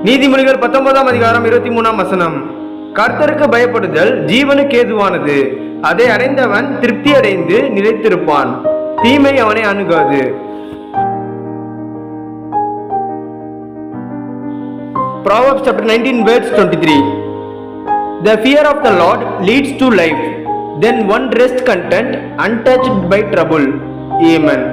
நீதிமொழிகள் 19 அதிகாரம் 23 கர்த்தருக்கு பயப்படுதல் ஜீவனுக்கு ஏதுவானது, அதை அடைந்தவன் திருப்தி அடைந்து நிலைத்திருப்பான், தீமை அவனை அணுகாது. Proverbs chapter 19 verse 23. The fear of the Lord leads to life, then one rests content, untouched by trouble. Amen.